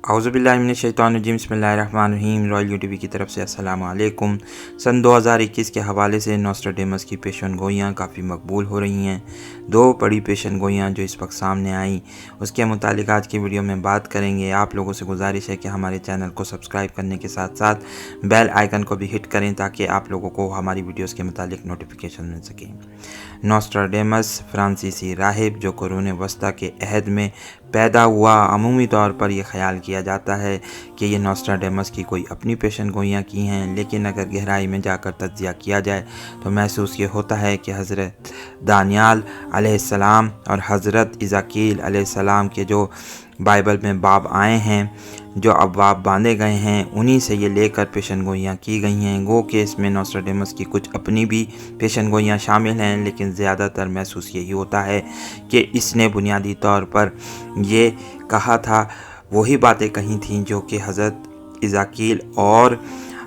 औज़ुबिल्लाहिमिनश्शैतानिर्रजीम बिस्मिल्लाहिर्रहमानिर्रहीम। Royal UTV की तरफ से अस्सलाम वालेकुम। सन 2021 के हवाले से नॉस्ट्राडेमस की पेशन गोइयाँ काफ़ी मकबूल हो रही हैं। दो बड़ी पेशन गोइयाँ जो इस वक्त सामने आई उसके मुतालिक आज की वीडियो में बात करेंगे। आप लोगों से गुजारिश है कि हमारे चैनल को सब्सक्राइब करने के साथ साथ बेल आइकन को भी हिट करें ताकि आप लोगों को हमारी वीडियोज़ के मुतालिक नोटिफिकेशन मिल सके। नॉस्ट्राडेमस फ्रांसीसी राहिब जो कुरून वस्ता के अहद में पैदा हुआ। अमूमी तौर पर यह ख्याल किया जाता है कि ये नॉस्ट्राडेमस की कोई अपनी पेशन गोइयाँ की हैं, लेकिन अगर गहराई में जाकर तज्ज़िया किया जाए तो महसूस ये होता है कि हज़रत दानियाल अलैहिस्सलाम और हज़रत इज़ाकील अलैहिस्सलाम के जो बाइबल में बाब आए हैं, जो अबवाब बांधे गए हैं, उन्हीं से ये लेकर पेशन गोइयाँ की गई हैं। गो के इसमें नॉस्ट्राडेमस की कुछ अपनी भी पेशन गोइयाँ शामिल हैं, लेकिन ज़्यादातर महसूस यही होता है कि इसने बुनियादी तौर पर ये कहा था, वही बातें कही थीं जो कि हज़रत इज़ाकील और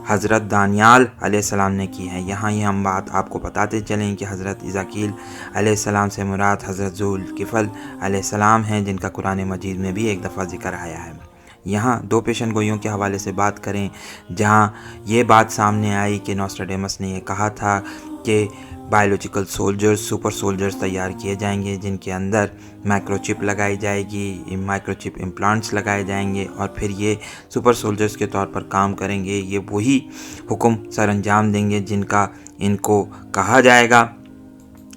हज़रत दानियाल अलैहिस्सलाम ने की हैं। यहाँ ये हम बात आपको बताते चलें कि हज़रत इज़ाकील अलैहिस्सलाम से मुराद हज़रत ज़ुल्किफ़ल अलैहिस्सलाम हैं, जिनका कुरान मजीद में भी एक दफ़ा ज़िक्र आया है। यहाँ दो पेशन गोइयों के हवाले से बात करें, जहाँ ये बात सामने आई कि नॉस्ट्राडेमस ने यह कहा था कि बायोलॉजिकल सोल्जर्स, सुपर सोल्जर्स तैयार किए जाएंगे जिनके अंदर माइक्रोचिप लगाई जाएगी, माइक्रोचिप इम्प्लांट्स लगाए जाएंगे और फिर ये सुपर सोल्जर्स के तौर पर काम करेंगे। ये वही हुक्म सर अंजाम देंगे जिनका इनको कहा जाएगा।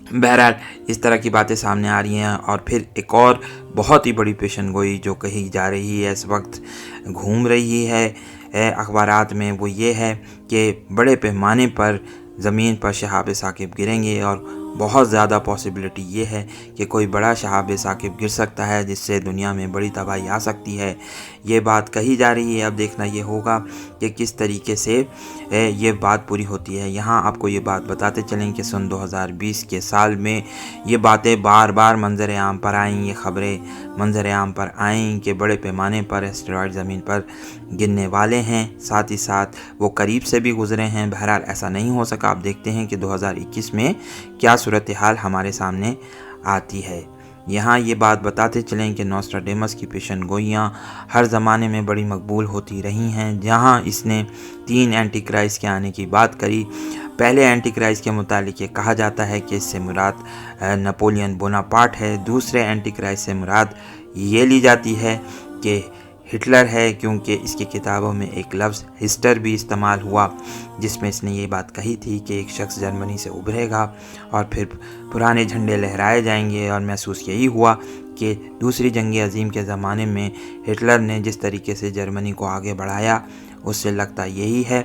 बहरहाल इस तरह की बातें सामने आ रही हैं। और फिर एक और बहुत ही बड़ी पेशन गोई जो कही जा रही है, इस वक्त घूम रही है अखबारात में, वो ये है कि बड़े पैमाने पर ज़मीन पर शहाब साकिब गिरेंगे और बहुत ज़्यादा पॉसिबिलिटी ये है कि कोई बड़ा शहाब साकिब गिर सकता है जिससे दुनिया में बड़ी तबाही आ सकती है। ये बात कही जा रही है। अब देखना ये होगा कि किस तरीके से ये बात पूरी होती है। यहाँ आपको ये बात बताते चलें कि सन 2020 के साल में ये बातें बार बार मंजर आम पर आईं, ये ख़बरें मंजर आम पर आईं कि बड़े पैमाने पर एस्टेरॉयड ज़मीन पर गिरने वाले हैं, साथ ही साथ वो करीब से भी गुज़रे हैं। बहरहाल ऐसा नहीं हो सका। आप देखते हैं कि 2021 में क्या सूरत हाल हमारे सामने आती है। यहाँ ये बात बताते चलें कि नॉस्ट्राडेमस की पेशन गोइयाँ हर ज़माने में बड़ी मकबूल होती रही हैं। जहाँ इसने 3 एंटी क्राइस्ट के आने की बात करी। पहले एंटी क्राइस्ट के मुतालिक ये कहा जाता है कि इससे मुराद नपोलियन बोनापार्ट है। दूसरे एंटी क्राइस्ट से मुराद ये ली जाती है कि हिटलर है, क्योंकि इसकी किताबों में एक लफ्ज़ हिस्टर भी इस्तेमाल हुआ जिसमें इसने ये बात कही थी कि एक शख्स जर्मनी से उभरेगा और फिर पुराने झंडे लहराए जाएंगे। और महसूस यही हुआ कि दूसरी जंग अज़ीम के ज़माने में हिटलर ने जिस तरीके से जर्मनी को आगे बढ़ाया, उससे लगता यही है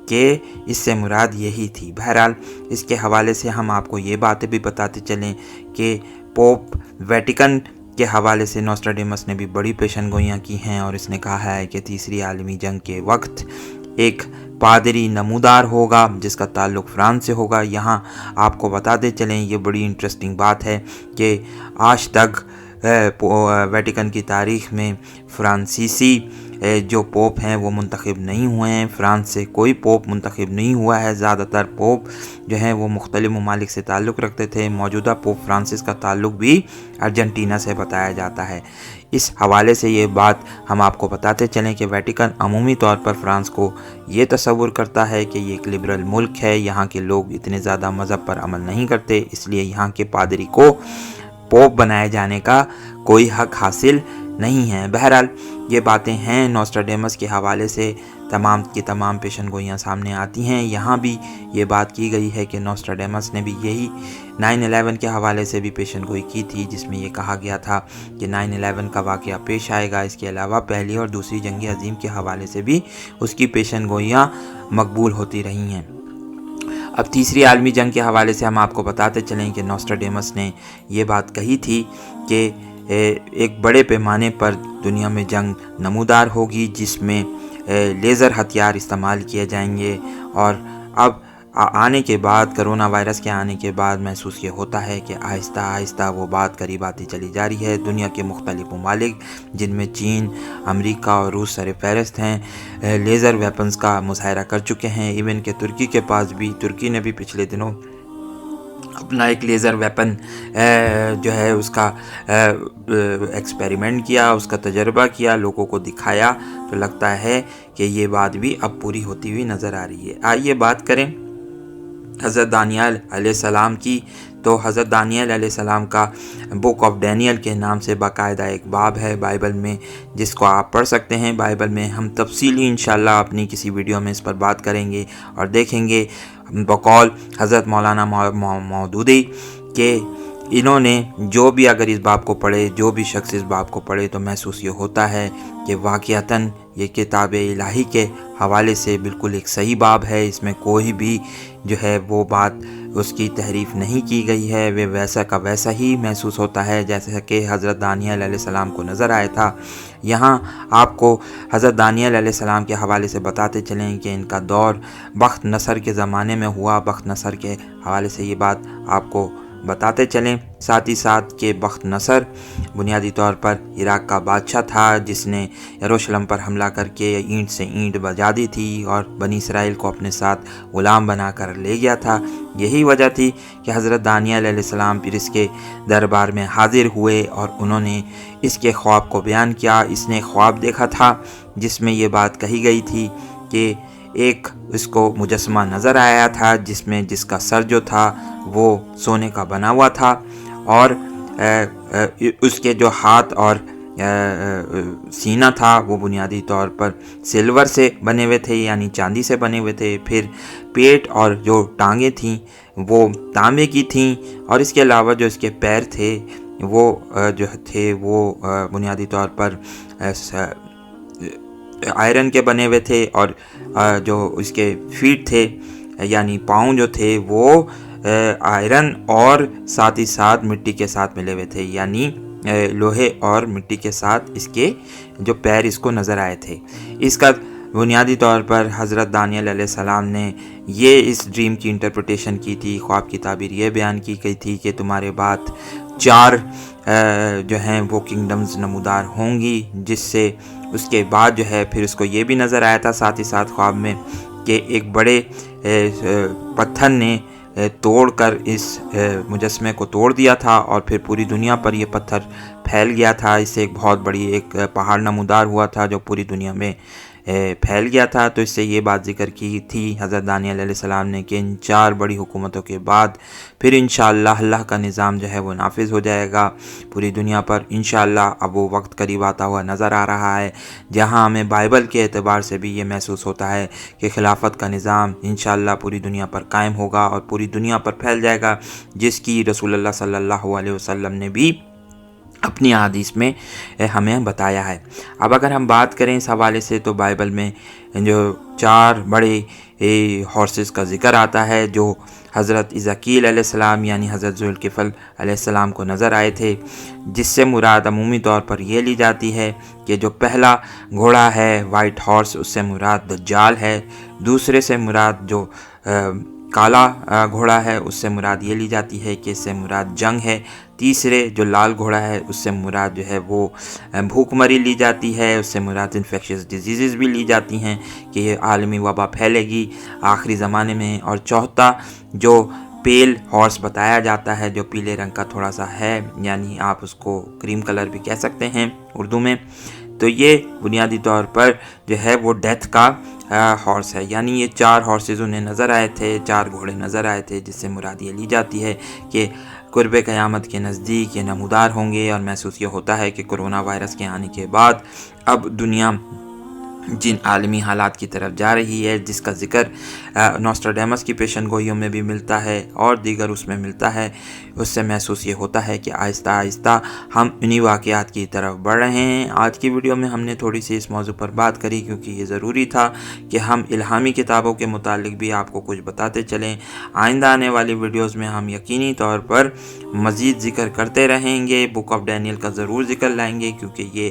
कि इससे मुराद यही थी। बहरहाल इसके हवाले से हम आपको ये बातें भी बताते चलें कि पोप वेटिकन के हवाले से नॉस्ट्राडेमस ने भी बड़ी पेशन गोइयाँ की हैं और इसने कहा है कि तीसरी आलमी जंग के वक्त एक पादरी नमूदार होगा जिसका ताल्लुक़ फ्रांस से होगा। यहाँ आपको बताते चलें, ये बड़ी इंटरेस्टिंग बात है कि आज तक वेटिकन की तारीख़ में फ्रांसीसी जो पोप हैं वो मुंतखब नहीं हुए हैं। फ्रांस से कोई पोप मुंतखब नहीं हुआ है। ज़्यादातर पोप जो हैं वो मुख्तलिफ ममालिक से ताल्लुक़ रखते थे। मौजूदा पोप फ्रांसिस का ताल्लुक़ भी अर्जेंटीना से बताया जाता है। इस हवाले से ये बात हम आपको बताते चलें कि वेटिकन अमूमी तौर पर फ्रांस को ये तसव्वुर करता है कि ये एक लिबरल मुल्क है, यहाँ के लोग इतने ज़्यादा मज़हब पर अमल नहीं करते, इसलिए यहाँ के पादरी को पोप बनाए जाने का कोई हक़ हासिल नहीं है। बहरहाल ये बातें हैं नॉस्ट्राडेमस के हवाले से तमाम की तमाम पेशन गोइयाँ सामने आती हैं। यहाँ भी ये बात की गई है कि नॉस्ट्राडेमस ने भी यही 9/11 के हवाले से भी पेशन गोई की थी, जिसमें ये कहा गया था कि 9/11 का वाक़या पेश आएगा। इसके अलावा पहली और दूसरी जंग अज़ीम के हवाले से भी उसकी पेशन गोइयाँ मकबूल होती रही हैं। अब तीसरी आलमी जंग के हवाले से हम आपको बताते चलें कि नॉस्ट्राडेमस ने ये बात कही थी कि एक बड़े पैमाने पर दुनिया में जंग नमूदार होगी जिसमें लेज़र हथियार इस्तेमाल किए जाएंगे। और अब आने के बाद, कोरोना वायरस के आने के बाद महसूस ये होता है कि आहिस्ता आहिस्ता वो बात करीब आती चली जा रही है। दुनिया के मुख्तलिफ ममालिक जिनमें चीन, अमेरिका और रूस सर फहरिस्त हैं, लेज़र वेपन्स का मुज़ाहरा कर चुके हैं। इवन के तुर्की के पास भी, तुर्की ने भी पिछले दिनों اپنا ایک لیزر ویپن جو ہے اس کا ایکسپیریمنٹ کیا، اس کا تجربہ کیا، لوگوں کو دکھایا، تو لگتا ہے کہ یہ بات بھی اب پوری ہوتی ہوئی نظر آ رہی ہے۔ آئیے بات کریں حضرت دانیال علیہ السلام کی۔ تو حضرت دانیال علیہ السلام کا بک آف ڈینیل کے نام سے باقاعدہ ایک باب ہے بائبل میں، جس کو آپ پڑھ سکتے ہیں۔ بائبل میں ہم تفصیلی انشاءاللہ اپنی کسی ویڈیو میں اس پر بات کریں گے اور دیکھیں گے بقول حضرت مولانا مودودی کہ انہوں نے جو بھی اگر اس باب کو پڑھے، جو بھی شخص اس باب کو پڑھے تو محسوس یہ ہوتا ہے کہ واقعتاً یہ کتاب الہی کے حوالے سے بالکل ایک صحیح باب ہے۔ اس میں کوئی بھی جو ہے وہ بات اس کی تحریف نہیں کی گئی ہے، وہ ویسا کا ویسا ہی محسوس ہوتا ہے جیسا کہ حضرت دانیال علیہ السلام کو نظر آیا تھا۔ یہاں آپ کو حضرت دانیال علیہ السلام کے حوالے سے بتاتے چلیں کہ ان کا دور بخت نصر کے زمانے میں ہوا۔ بخت نصر کے حوالے سے یہ بات آپ کو بتاتے چلیں، ساتھ ہی ساتھ کہ بخت نصر بنیادی طور پر عراق کا بادشاہ تھا، جس نے یروشلم پر حملہ کر کے اینٹ سے اینٹ بجا دی تھی اور بنی اسرائیل کو اپنے ساتھ غلام بنا کر لے گیا تھا۔ یہی وجہ تھی کہ حضرت دانیال علیہ السلام پھر اس کے دربار میں حاضر ہوئے اور انہوں نے اس کے خواب کو بیان کیا۔ اس نے خواب دیکھا تھا جس میں یہ بات کہی گئی تھی کہ ایک اس کو مجسمہ نظر آیا تھا جس کا سر جو تھا وہ سونے کا بنا ہوا تھا، اور اس کے جو ہاتھ اور سینہ تھا وہ بنیادی طور پر سلور سے بنے ہوئے تھے، یعنی چاندی سے بنے ہوئے تھے۔ پھر پیٹ اور جو ٹانگیں تھیں وہ تانبے کی تھیں، اور اس کے علاوہ جو اس کے پیر تھے وہ بنیادی طور پر آئرن کے بنے ہوئے تھے، اور جو اس کے فیٹ تھے یعنی پاؤں جو تھے وہ آئرن اور ساتھ ہی ساتھ مٹی کے ساتھ ملے ہوئے تھے، یعنی لوہے اور مٹی کے ساتھ اس کے جو پیر اس کو نظر آئے تھے۔ اس کا بنیادی طور پر حضرت دانیال علیہ السلام نے یہ اس ڈریم کی انٹرپریٹیشن کی تھی، خواب کی تعبیر یہ بیان کی گئی تھی کہ تمہارے بعد 4 جو ہیں وہ کنگڈمز نمودار ہوں گی، جس سے اس کے بعد جو ہے پھر اس کو یہ بھی نظر آیا تھا ساتھ ہی ساتھ خواب میں کہ ایک بڑے پتھر نے توڑ کر اس مجسمے کو توڑ دیا تھا، اور پھر پوری دنیا پر یہ پتھر پھیل گیا تھا۔ اس سے ایک بہت بڑی ایک پہاڑ نمودار ہوا تھا جو پوری دنیا میں پھیل گیا تھا۔ تو اس سے یہ بات ذکر کی تھی حضرت دانیال علیہ السلام نے کہ ان 4 بڑی حکومتوں کے بعد پھر انشاءاللہ اللہ کا نظام جو ہے وہ نافذ ہو جائے گا پوری دنیا پر انشاءاللہ۔ اب وہ وقت قریب آتا ہوا نظر آ رہا ہے جہاں ہمیں بائبل کے اعتبار سے بھی یہ محسوس ہوتا ہے کہ خلافت کا نظام انشاءاللہ پوری دنیا پر قائم ہوگا اور پوری دنیا پر پھیل جائے گا، جس کی رسول اللہ صلی اللہ علیہ وسلم نے بھی اپنی حدیث میں ہمیں بتایا ہے۔ اب اگر ہم بات کریں اس حوالے سے تو بائبل میں جو 4 بڑے ہارسز کا ذکر آتا ہے جو حضرت عزرائیل علیہ السلام یعنی حضرت ذوالکفل علیہ السلام کو نظر آئے تھے، جس سے مراد عمومی طور پر یہ لی جاتی ہے کہ جو پہلا گھوڑا ہے وائٹ ہارس، اس سے مراد دجال ہے، دوسرے سے مراد جو کالا گھوڑا ہے اس سے مراد یہ لی جاتی ہے کہ اس سے مراد جنگ ہے، تیسرے جو لال گھوڑا ہے اس سے مراد جو ہے وہ بھوک مری لی جاتی ہے، اس سے مراد انفیکشس ڈیزیزز بھی لی جاتی ہیں کہ یہ عالمی وبا پھیلے گی آخری زمانے میں، اور چوتھا جو پیل ہارس بتایا جاتا ہے جو پیلے رنگ کا تھوڑا سا ہے، یعنی آپ اس کو کریم کلر بھی کہہ سکتے ہیں اردو میں، تو یہ بنیادی طور پر جو ہے وہ ڈیتھ کا ہارس ہے۔ یعنی یہ 4 ہارسز انہیں نظر آئے تھے، 4 گھوڑے نظر آئے تھے، جس سے مراد یہ لی جاتی ہے کہ قرب قیامت کے نزدیک یہ نمودار ہوں گے، اور محسوس یہ ہوتا ہے کہ کرونا وائرس کے آنے کے بعد اب دنیا جن عالمی حالات کی طرف جا رہی ہے، جس کا ذکر نوسٹراڈیمس کی پیشن گوئیوں میں بھی ملتا ہے اور دیگر اس میں ملتا ہے، اس سے محسوس یہ ہوتا ہے کہ آہستہ آہستہ ہم انہی واقعات کی طرف بڑھ رہے ہیں۔ آج کی ویڈیو میں ہم نے تھوڑی سی اس موضوع پر بات کری کیونکہ یہ ضروری تھا کہ ہم الہامی کتابوں کے متعلق بھی آپ کو کچھ بتاتے چلیں۔ آئندہ آنے والی ویڈیوز میں ہم یقینی طور پر مزید ذکر کرتے رہیں گے، بک آف ڈینیل کا ضرور ذکر لائیں گے کیونکہ یہ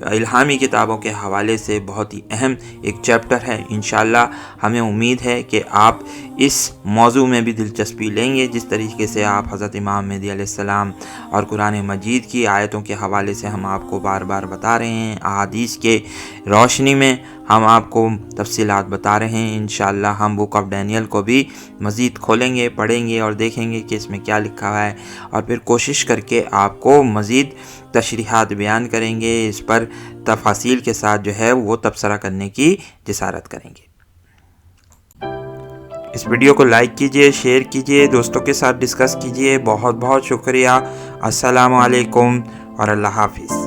الہامی کتابوں کے حوالے سے بہت ہی اہم ایک چیپٹر ہے۔ انشاءاللہ ہمیں امید ہے کہ آپ اس موضوع میں بھی دلچسپی لیں گے، جس طریقے سے آپ حضرت امام مہدی علیہ السلام اور قرآن مجید کی آیتوں کے حوالے سے ہم آپ کو بار بار بتا رہے ہیں، احادیث کے روشنی میں ہم آپ کو تفصیلات بتا رہے ہیں۔ انشاءاللہ ہم بک آف ڈینیل کو بھی مزید کھولیں گے، پڑھیں گے اور دیکھیں گے کہ اس میں کیا لکھا ہوا ہے، اور پھر کوشش کر کے آپ کو مزید تشریحات بیان کریں گے، اس پر تفاصیل کے ساتھ جو ہے وہ تبصرہ کرنے کی جسارت کریں گے۔ اس ویڈیو کو لائک کیجئے، شیئر کیجئے، دوستوں کے ساتھ ڈسکس کیجئے۔ بہت بہت شکریہ۔ السلام علیکم اور اللہ حافظ۔